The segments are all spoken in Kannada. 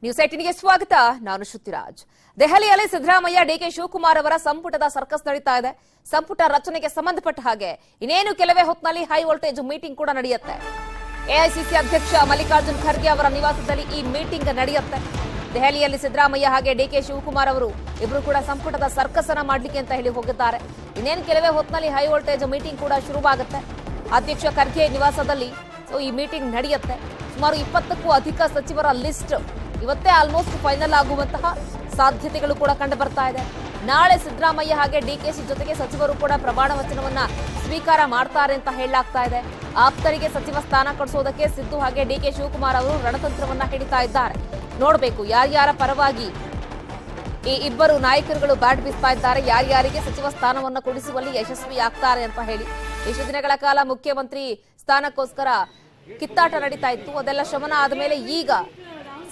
ನ್ಯೂಸ್ 18ಗೆ ಸ್ವಾಗತ. ನಾನು ಶ್ರುತಿರಾಜ್. ದೆಹಲಿಯಲ್ಲಿ ಸಿದ್ದರಾಮಯ್ಯ ಡಿಕೆ ಶಿವಕುಮಾರ್ ಅವರ ಸಂಪುಟದ ಸರ್ಕಸ್ ನಡೀತಾ ಇದೆ. ಸಂಪುಟ ರಚನೆಗೆ ಸಂಬಂಧಪಟ್ಟ ಹಾಗೆ ಇನ್ನೇನು ಕೆಲವೇ ಹೊತ್ತಿನಲ್ಲಿ ಹೈ ವೋಲ್ಟೇಜ್ ಮೀಟಿಂಗ್ ಕೂಡ ನಡೆಯುತ್ತೆ. ಎಐಸಿಸಿ ಅಧ್ಯಕ್ಷ ಮಲ್ಲಿಕಾರ್ಜುನ್ ಖರ್ಗೆ ಅವರ ನಿವಾಸದಲ್ಲಿ ಈ ಮೀಟಿಂಗ್ ನಡೆಯುತ್ತೆ. ದೆಹಲಿಯಲ್ಲಿ ಸಿದ್ದರಾಮಯ್ಯ ಹಾಗೆ ಡಿಕೆ ಶಿವಕುಮಾರ್ ಅವರು ಇಬ್ಬರು ಕೂಡ ಸಂಪುಟದ ಸರ್ಕಸ್ ಅನ್ನ ಮಾಡಲಿಕ್ಕೆ ಅಂತ ಹೇಳಿ ಹೋಗಿದ್ದಾರೆ. ಇನ್ನೇನು ಕೆಲವೇ ಹೊತ್ತಿನಲ್ಲಿ ಹೈ ವೋಲ್ಟೇಜ್ ಮೀಟಿಂಗ್ ಕೂಡ ಶುರುವಾಗುತ್ತೆ. ಅಧ್ಯಕ್ಷ ಖರ್ಗೆ ನಿವಾಸದಲ್ಲಿ ಈ ಮೀಟಿಂಗ್ ನಡೆಯುತ್ತೆ. ಸುಮಾರು 20ಕ್ಕೂ ಅಧಿಕ ಸಚಿವರ ಲಿಸ್ಟ್ ಇವತ್ತೇ ಆಲ್ಮೋಸ್ಟ್ ಫೈನಲ್ ಆಗುವಂತಹ ಸಾಧ್ಯತೆಗಳು ಕೂಡ ಕಂಡು ಬರ್ತಾ ಇದೆ. ನಾಳೆ ಸಿದ್ದರಾಮಯ್ಯ ಹಾಗೆ ಡಿಕೆಶಿ ಜೊತೆಗೆ ಸಚಿವರು ಕೂಡ ಪ್ರಮಾಣ ವಚನವನ್ನ ಸ್ವೀಕಾರ ಮಾಡ್ತಾರೆ ಅಂತ ಹೇಳಲಾಗ್ತಾ ಇದೆ. ಆಪ್ತರಿಗೆ ಸಚಿವ ಸ್ಥಾನ ಕೊಡಿಸೋದಕ್ಕೆ ಸಿದ್ದು ಹಾಗೆ ಡಿಕೆ ಶಿವಕುಮಾರ್ ಅವರು ರಣತಂತ್ರವನ್ನ ಹಿಡಿತಾ ಇದ್ದಾರೆ. ನೋಡಬೇಕು ಯಾರ್ಯಾರ ಪರವಾಗಿ ಈ ಇಬ್ಬರು ನಾಯಕರುಗಳು ಬ್ಯಾಟ್ ಬೀಸ್ತಾ ಇದ್ದಾರೆ, ಯಾರ್ಯಾರಿಗೆ ಸಚಿವ ಸ್ಥಾನವನ್ನ ಕೊಡಿಸುವಲ್ಲಿ ಯಶಸ್ವಿ ಆಗ್ತಾರೆ ಅಂತ ಹೇಳಿ. ಇಷ್ಟು ದಿನಗಳ ಕಾಲ ಮುಖ್ಯಮಂತ್ರಿ ಸ್ಥಾನಕ್ಕೋಸ್ಕರ ಕಿತ್ತಾಟ ನಡೀತಾ ಇತ್ತು. ಅದೆಲ್ಲ ಶಮನ ಆದಮೇಲೆ ಈಗ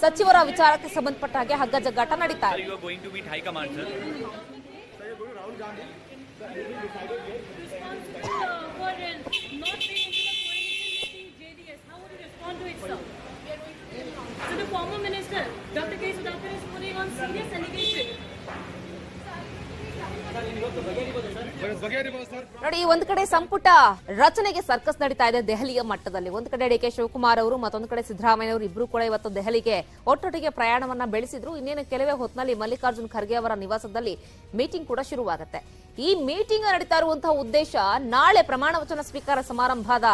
ಸಚಿವರ ವಿಚಾರಕ್ಕೆ ಸಂಬಂಧಪಟ್ಟ ಹಾಗೆ ಹಗ್ಗ ಜಗ್ಗಾಟ ನಡೀತಾ ಇದೆ. ನೋಡಿ, ಒಂದ್ ಕಡೆ ಸಂಪುಟ ರಚನೆಗೆ ಸರ್ಕಸ್ ನಡೀತಾ ಇದೆ ದೆಹಲಿಯ ಮಟ್ಟದಲ್ಲಿ. ಒಂದ್ ಕಡೆ ಡಿಕೆ ಶಿವಕುಮಾರ್ ಅವರು, ಮತ್ತೊಂದು ಕಡೆ ಸಿದ್ದರಾಮಯ್ಯ ಅವರು ಇಬ್ರು ಕೂಡ ಇವತ್ತು ದೆಹಲಿಗೆ ಒಟ್ಟೊಟ್ಟಿಗೆ ಪ್ರಯಾಣವನ್ನ ಬೆಳೆಸಿದ್ರು. ಇನ್ನೇನು ಕೆಲವೇ ಹೊತ್ತಿನಲ್ಲಿ ಮಲ್ಲಿಕಾರ್ಜುನ್ ಖರ್ಗೆ ಅವರ ನಿವಾಸದಲ್ಲಿ ಮೀಟಿಂಗ್ ಕೂಡ ಶುರುವಾಗುತ್ತೆ. ಈ ಮೀಟಿಂಗ್ ನಡೀತಾ ಇರುವಂತಹ ಉದ್ದೇಶ ನಾಳೆ ಪ್ರಮಾಣ ವಚನ ಸ್ವೀಕಾರ ಸಮಾರಂಭದ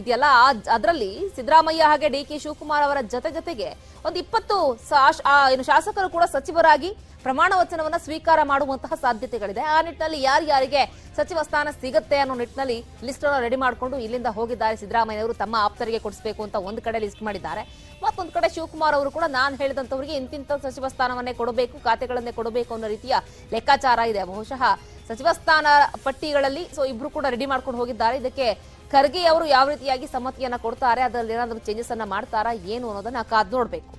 ಇದೆಯಲ್ಲ, ಅದರಲ್ಲಿ ಸಿದ್ದರಾಮಯ್ಯ ಹಾಗೆ ಡಿಕೆ ಶಿವಕುಮಾರ್ ಅವರ ಜೊತೆಗೆ ಒಂದು 20 ಶಾಸಕರು ಕೂಡ ಸಚಿವರಾಗಿ ಪ್ರಮಾಣ ವಚನವನ್ನ ಸ್ವೀಕಾರ ಮಾಡುವಂತಹ ಸಾಧ್ಯತೆಗಳಿದೆ. ಆ ನಿಟ್ಟಿನಲ್ಲಿ ಯಾರ್ಯಾರಿಗೆ ಸಚಿವ ಸ್ಥಾನ ಸಿಗುತ್ತೆ ಅನ್ನೋ ನಿಟ್ಟಿನಲ್ಲಿ ಲಿಸ್ಟ್ ಅನ್ನು ರೆಡಿ ಮಾಡಿಕೊಂಡು ಇಲ್ಲಿಂದ ಹೋಗಿದ್ದಾರೆ. ಸಿದ್ದರಾಮಯ್ಯ ಅವರು ತಮ್ಮ ಆಪ್ತರಿಗೆ ಕೊಡಿಸಬೇಕು ಅಂತ ಒಂದು ಕಡೆ ಲಿಸ್ಟ್ ಮಾಡಿದ್ದಾರೆ. ಮತ್ತೊಂದು ಕಡೆ ಶಿವಕುಮಾರ್ ಅವರು ಕೂಡ ನಾನು ಹೇಳಿದಂತವರಿಗೆ ಇಂತಿಂತ ಸಚಿವ ಸ್ಥಾನವನ್ನೇ ಕೊಡಬೇಕು, ಖಾತೆಗಳನ್ನೇ ಕೊಡಬೇಕು ಅನ್ನೋ ರೀತಿಯ ಲೆಕ್ಕಾಚಾರ ಇದೆ. ಬಹುಶಃ ಸಚಿವ ಸ್ಥಾನ ಪಟ್ಟಿಗಳಲ್ಲಿ ಇಬ್ರು ಕೂಡ ರೆಡಿ ಮಾಡ್ಕೊಂಡು ಹೋಗಿದ್ದಾರೆ. ಇದಕ್ಕೆ ಖರ್ಗೆ ಅವರು ಯಾವ ರೀತಿಯಾಗಿ ಸಮ್ಮತಿಯನ್ನ ಕೊಡ್ತಾರೆ, ಅದರಲ್ಲಿ ಏನಾದರೂ ಚೇಂಜಸ್ ಅನ್ನ ಮಾಡ್ತಾರಾ ಏನು ಅನ್ನೋದನ್ನ ಕಾದ್ ನೋಡ್ಬೇಕು.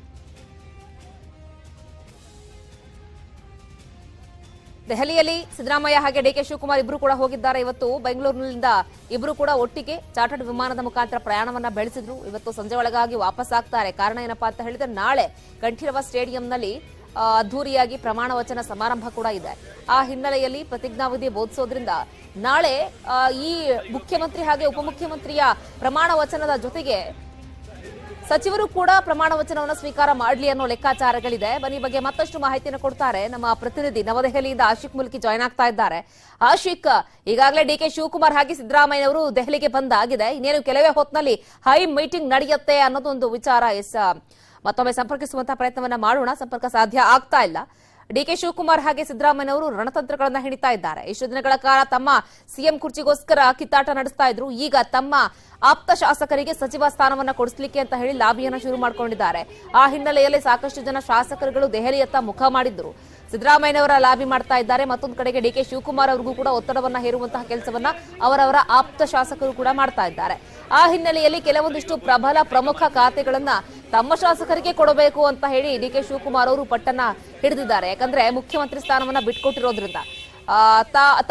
ದೆಹಲಿಯಲ್ಲಿ ಸಿದ್ದರಾಮಯ್ಯ ಹಾಗೆ ಡಿಕೆ ಶಿವಕುಮಾರ್ ಇಬ್ರು ಕೂಡ ಹೋಗಿದ್ದಾರೆ. ಇವತ್ತು ಬೆಂಗಳೂರಿನಿಂದ ಇಬ್ರು ಕೂಡ ಒಟ್ಟಿಗೆ ಚಾರ್ಟರ್ಡ್ ವಿಮಾನದ ಮುಖಾಂತರ ಪ್ರಯಾಣವನ್ನ ಬೆಳೆಸಿದ್ರು. ಇವತ್ತು ಸಂಜೆ ಒಳಗಾಗಿ ವಾಪಸ್ ಆಗ್ತಾರೆ. ಕಾರಣ ಏನಪ್ಪಾ ಅಂತ ಹೇಳಿದ್ರೆ ನಾಳೆ ಕಂಠೀರವ ಸ್ಟೇಡಿಯಂನಲ್ಲಿ ಅದ್ದೂರಿಯಾಗಿ ಪ್ರಮಾಣ ವಚನ ಸಮಾರಂಭ ಕೂಡ ಇದೆ. ಆ ಹಿನ್ನೆಲೆಯಲ್ಲಿ ಪ್ರತಿಜ್ಞಾವಿಧಿ ಬೋಧಿಸೋದ್ರಿಂದ ನಾಳೆ ಈ ಮುಖ್ಯಮಂತ್ರಿ ಹಾಗೆ ಉಪಮುಖ್ಯಮಂತ್ರಿಯ ಪ್ರಮಾಣ ವಚನದ ಜೊತೆಗೆ ಸಚಿವರು ಕೂಡ ಪ್ರಮಾಣ ವಚನವನ್ನು ಸ್ವೀಕಾರ ಮಾಡಲಿ ಅನ್ನೋ ಲೆಕ್ಕಾಚಾರಗಳಿದೆ. ಬನ್ನಿ ಬಗ್ಗೆ ಮತ್ತಷ್ಟು ಮಾಹಿತಿಯನ್ನು ಕೊಡ್ತಾರೆ ನಮ್ಮ ಪ್ರತಿನಿಧಿ ನವದೆಹಲಿಯಿಂದ ಆಶಿಕ್ ಮುಲ್ಕಿ ಜಾಯ್ನ್ ಆಗ್ತಾ ಇದ್ದಾರೆ. ಆಶಿಕ್, ಈಗಾಗಲೇ ಡಿಕೆ ಶಿವಕುಮಾರ್ ಹಾಗೆ ಸಿದ್ದರಾಮಯ್ಯ ಅವರು ದೆಹಲಿಗೆ ಬಂದಾಗಿದೆ. ಇನ್ನೇನು ಕೆಲವೇ ಹೊತ್ತಿನಲ್ಲಿ ಹೈ ಮೀಟಿಂಗ್ ನಡೆಯುತ್ತೆ ಅನ್ನೋದೊಂದು ವಿಚಾರ. ಮತ್ತೊಮ್ಮೆ ಸಂಪರ್ಕಿಸುವಂತಹ ಪ್ರಯತ್ನವನ್ನ ಮಾಡೋಣ, ಸಂಪರ್ಕ ಸಾಧ್ಯ ಆಗ್ತಾ ಇಲ್ಲ. ಡಿಕೆ ಶಿವಕುಮಾರ್ ಹಾಗೆ ಸಿದ್ದರಾಮಯ್ಯ ಅವರು ರಣತಂತ್ರಗಳನ್ನ ಹಿಡಿತಾ ಇದ್ದಾರೆ. ಇಷ್ಟು ದಿನಗಳ ಕಾಲ ತಮ್ಮ ಸಿಎಂ ಕುರ್ಚಿಗೋಸ್ಕರ ಕಿತ್ತಾಟ ನಡೆಸ್ತಾ ಇದ್ರು. ಈಗ ತಮ್ಮ ಆಪ್ತ ಶಾಸಕರಿಗೆ ಸಚಿವ ಸ್ಥಾನವನ್ನ ಕೊಡಿಸಲಿಕ್ಕೆ ಅಂತ ಹೇಳಿ ಲಾಬಿಯನ್ನ ಶುರು ಮಾಡ್ಕೊಂಡಿದ್ದಾರೆ. ಆ ಹಿನ್ನೆಲೆಯಲ್ಲಿ ಸಾಕಷ್ಟು ಜನ ಶಾಸಕರುಗಳು ದೆಹಲಿಯತ್ತ ಮುಖ ಮಾಡಿದ್ರು. ಸಿದ್ದರಾಮಯ್ಯನವರ ಲಾಬಿ ಮಾಡ್ತಾ ಇದ್ದಾರೆ. ಮತ್ತೊಂದು ಕಡೆಗೆ ಡಿಕೆ ಶಿವಕುಮಾರ್ ಅವರಿಗೂ ಕೂಡ ಒತ್ತಡವನ್ನ ಹೇರುವಂತಹ ಕೆಲಸವನ್ನ ಅವರವರ ಆಪ್ತ ಶಾಸಕರು ಕೂಡ ಮಾಡ್ತಾ ಇದ್ದಾರೆ. ಆ ಹಿನ್ನೆಲೆಯಲ್ಲಿ ಕೆಲವೊಂದಿಷ್ಟು ಪ್ರಮುಖ ಖಾತೆಗಳನ್ನ ತಮ್ಮ ಶಾಸಕರಿಗೆ ಕೊಡಬೇಕು ಅಂತ ಹೇಳಿ ಡಿಕೆ ಶಿವಕುಮಾರ್ ಅವರು ಪಟ್ಟನ್ನ ಹಿಡಿದಿದ್ದಾರೆ. ಯಾಕಂದ್ರೆ ಮುಖ್ಯಮಂತ್ರಿ ಸ್ಥಾನವನ್ನ ಬಿಟ್ಕೊಟ್ಟಿರೋದ್ರಿಂದ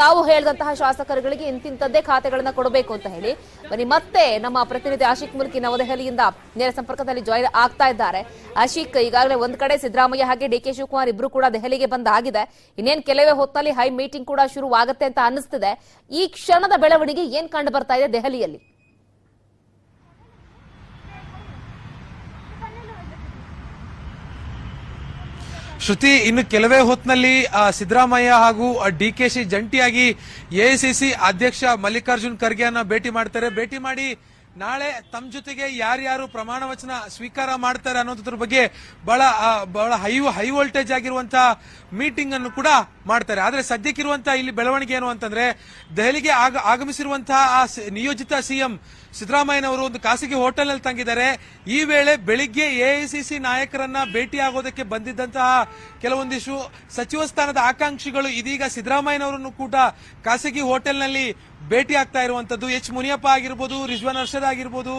ತಾವು ಹೇಳಿದಂತಹ ಶಾಸಕರುಗಳಿಗೆ ಇಂತಿಂತದ್ದೇ ಖಾತೆಗಳನ್ನ ಕೊಡಬೇಕು ಅಂತ ಹೇಳಿ. ಬನ್ನಿ ಮತ್ತೆ ನಮ್ಮ ಪ್ರತಿನಿಧಿ ಆಶಿಕ್ ಮುಲ್ಕಿ ನವದೆಹಲಿಯಿಂದ ನೇರ ಸಂಪರ್ಕದಲ್ಲಿ ಜಾಯಿನ್ ಆಗ್ತಾ ಇದ್ದಾರೆ. ಆಶಿಕ್, ಈಗಾಗಲೇ ಒಂದ್ ಕಡೆ ಸಿದ್ದರಾಮಯ್ಯ ಹಾಗೆ ಡಿಕೆ ಶಿವಕುಮಾರ್ ಇಬ್ರು ಕೂಡ ದೆಹಲಿಗೆ ಬಂದಾಗಿದೆ. ಇನ್ನೇನ್ ಕೆಲವೇ ಹೊತ್ತಲ್ಲಿ ಹೈ ಮೀಟಿಂಗ್ ಕೂಡ ಶುರುವಾಗುತ್ತೆ ಅಂತ ಅನಿಸ್ತಿದೆ. ಈ ಕ್ಷಣದ ಬೆಳವಣಿಗೆ ಏನ್ ಕಂಡು ಬರ್ತಾ ಇದೆ ದೆಹಲಿಯಲ್ಲಿ? ಶ್ರುತಿ, ಇನ್ನು ಕೆಲವೇ ಹೊತ್ತಿನಲ್ಲಿ ಸಿದ್ದರಾಮಯ್ಯ ಹಾಗೂ ಡಿಕೆಶಿ ಜಂಟಿಯಾಗಿ ಎಐಸಿಸಿ ಅಧ್ಯಕ್ಷ ಮಲ್ಲಿಕಾರ್ಜುನ್ ಖರ್ಗೆಯನ್ನ ಭೇಟಿ ಮಾಡ್ತಾರೆ. ಭೇಟಿ ಮಾಡಿ ನಾಳೆ ತಮ್ಮ ಜೊತೆಗೆ ಯಾರ್ಯಾರು ಪ್ರಮಾಣ ವಚನ ಸ್ವೀಕಾರ ಮಾಡ್ತಾರೆ ಅನ್ನೋದ್ರ ಬಗ್ಗೆ ಬಹಳ ಹೈ ವೋಲ್ಟೇಜ್ ಆಗಿರುವಂತಹ ಮೀಟಿಂಗ್ ಅನ್ನು ಕೂಡ ಮಾಡ್ತಾರೆ. ಆದ್ರೆ ಸದ್ಯಕ್ಕಿರುವಂತಹ ಇಲ್ಲಿ ಬೆಳವಣಿಗೆ ಏನು ಅಂತಂದ್ರೆ, ದೆಹಲಿಗೆ ಆಗಮಿಸಿರುವಂತಹ ನಿಯೋಜಿತ ಸಿಎಂ ಸಿದ್ದರಾಮಯ್ಯನವರು ಒಂದು ಖಾಸಗಿ ಹೋಟೆಲ್ ನಲ್ಲಿ ತಂಗಿದ್ದಾರೆ. ಈ ವೇಳೆ ಬೆಳಿಗ್ಗೆ ಎಐಸಿಸಿ ನಾಯಕರನ್ನ ಭೇಟಿಯಾಗೋದಕ್ಕೆ ಬಂದಿದ್ದಂತಹ ಕೆಲವೊಂದಿಷ್ಟು ಸಚಿವ ಸ್ಥಾನದ ಆಕಾಂಕ್ಷಿಗಳು ಇದೀಗ ಸಿದ್ದರಾಮಯ್ಯನವರನ್ನು ಕೂಡ ಖಾಸಗಿ ಹೋಟೆಲ್ ನಲ್ಲಿ ಭೇಟಿ ಆಗ್ತಾ ಇರುವಂತದ್ದು. ಎಚ್ ಮುನಿಯಪ್ಪ ಆಗಿರ್ಬೋದು, ರಿಜ್ವಾನ್ ಅರ್ಷದ್ ಆಗಿರ್ಬೋದು,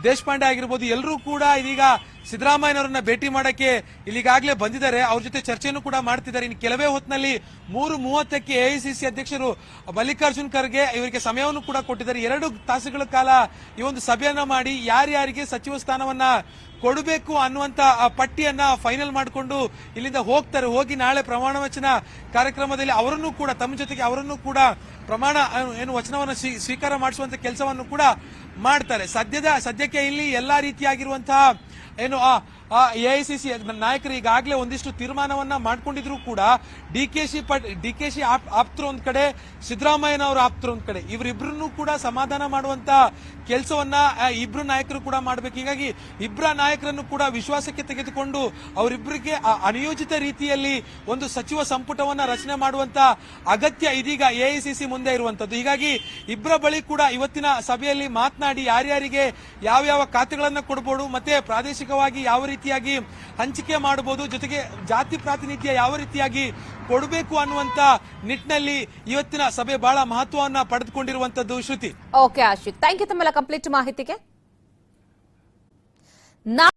ದೇಶಪಾಂಡೆ ಆಗಿರ್ಬೋದು, ಎಲ್ಲರೂ ಕೂಡ ಇದೀಗ ಸಿದ್ದರಾಮಯ್ಯನವರನ್ನ ಭೇಟಿ ಮಾಡಕ್ಕೆ ಇಲ್ಲಿಗಾಗಲೇ ಬಂದಿದ್ದಾರೆ. ಅವ್ರ ಜೊತೆ ಚರ್ಚೆಯನ್ನು ಕೂಡ ಮಾಡ್ತಿದ್ದಾರೆ. ಇನ್ನು ಕೆಲವೇ ಹೊತ್ತಿನಲ್ಲಿ 3:30ಕ್ಕೆ ಎಐಸಿಸಿ ಅಧ್ಯಕ್ಷರು ಮಲ್ಲಿಕಾರ್ಜುನ್ ಖರ್ಗೆ ಇವರಿಗೆ ಸಮಯವನ್ನು ಕೂಡ ಕೊಟ್ಟಿದ್ದಾರೆ. 2 ತಾಸುಗಳ ಕಾಲ ಈ ಒಂದು ಸಭೆಯನ್ನ ಮಾಡಿ ಯಾರ್ಯಾರಿಗೆ ಸಚಿವ ಸ್ಥಾನವನ್ನ ಕೊಡಬೇಕು ಅನ್ನುವಂತ ಪಟ್ಟಿಯನ್ನ ಫೈನಲ್ ಮಾಡಿಕೊಂಡು ಇಲ್ಲಿಂದ ಹೋಗ್ತಾರೆ. ಹೋಗಿ ನಾಳೆ ಪ್ರಮಾಣ ವಚನ ಕಾರ್ಯಕ್ರಮದಲ್ಲಿ ಅವರನ್ನು ಕೂಡ ತಮ್ಮ ಜೊತೆಗೆ ಅವರನ್ನು ಕೂಡ ಪ್ರಮಾಣ ವಚನವನ್ನು ಸ್ವೀಕಾರ ಮಾಡಿಸುವಂತ ಕೆಲಸವನ್ನು ಕೂಡ ಮಾಡ್ತಾರೆ. ಸದ್ಯಕ್ಕೆ ಇಲ್ಲಿ ಎಲ್ಲಾ ರೀತಿಯಾಗಿರುವಂತಹ ಎಐಸಿಸಿ ನಾಯಕರು ಈಗಾಗಲೇ ಒಂದಿಷ್ಟು ತೀರ್ಮಾನವನ್ನ ಮಾಡ್ಕೊಂಡಿದ್ರು ಕೂಡ ಡಿಕೆಶಿ ಆಪ್ತರು ಒಂದ್ ಕಡೆ, ಸಿದ್ದರಾಮಯ್ಯನವರು ಆಪ್ತರು ಒಂದ್ ಕಡೆ, ಇವರಿಬ್ರನ್ನು ಕೂಡ ಸಮಾಧಾನ ಮಾಡುವಂತ ಕೆಲಸವನ್ನ ಇಬ್ರು ನಾಯಕರು ಕೂಡ ಮಾಡ್ಬೇಕು. ಹೀಗಾಗಿ ಇಬ್ಬರ ನಾಯಕರನ್ನು ಕೂಡ ವಿಶ್ವಾಸಕ್ಕೆ ತೆಗೆದುಕೊಂಡು ಅವರಿಬ್ಬರಿಗೆ ಅನಿಯೋಜಿತ ರೀತಿಯಲ್ಲಿ ಒಂದು ಸಚಿವ ಸಂಪುಟವನ್ನ ರಚನೆ ಮಾಡುವಂತ ಅಗತ್ಯ ಇದೀಗ ಎಐಸಿಸಿ ಮುಂದೆ ಇರುವಂತದ್ದು. ಹೀಗಾಗಿ ಇಬ್ಬರ ಬಳಿ ಕೂಡ ಇವತ್ತಿನ ಸಭೆಯಲ್ಲಿ ಮಾತನಾಡಿ ಯಾರ್ಯಾರಿಗೆ ಯಾವ ಖಾತೆಗಳನ್ನ ಕೊಡಬಹುದು, ಮತ್ತೆ ಪ್ರಾದೇಶಿಕವಾಗಿ ಯಾವ ರೀತಿಯಾಗಿ ಹಂಚಿಕೆ ಮಾಡಬಹುದು, ಜೊತೆಗೆ ಜಾತಿ ಪ್ರಾತಿನಿಧ್ಯ ಯಾವ ರೀತಿಯಾಗಿ ಕೊಡಬೇಕು ಅನ್ನುವಂತ ನಿಟ್ಟಿನಲ್ಲಿ ಇವತ್ತಿನ ಸಭೆ ಬಹಳ ಮಹತ್ವವನ್ನ ಪಡೆದುಕೊಂಡಿರುವಂತದ್ದು. ಶ್ರುತಿ. ಓಕೆ ಆಶಿಕ್, ಥ್ಯಾಂಕ್ ಯು ತಮ್ಮೆಲ್ಲ ಕಂಪ್ಲೀಟ್ ಮಾಹಿತಿಗೆ.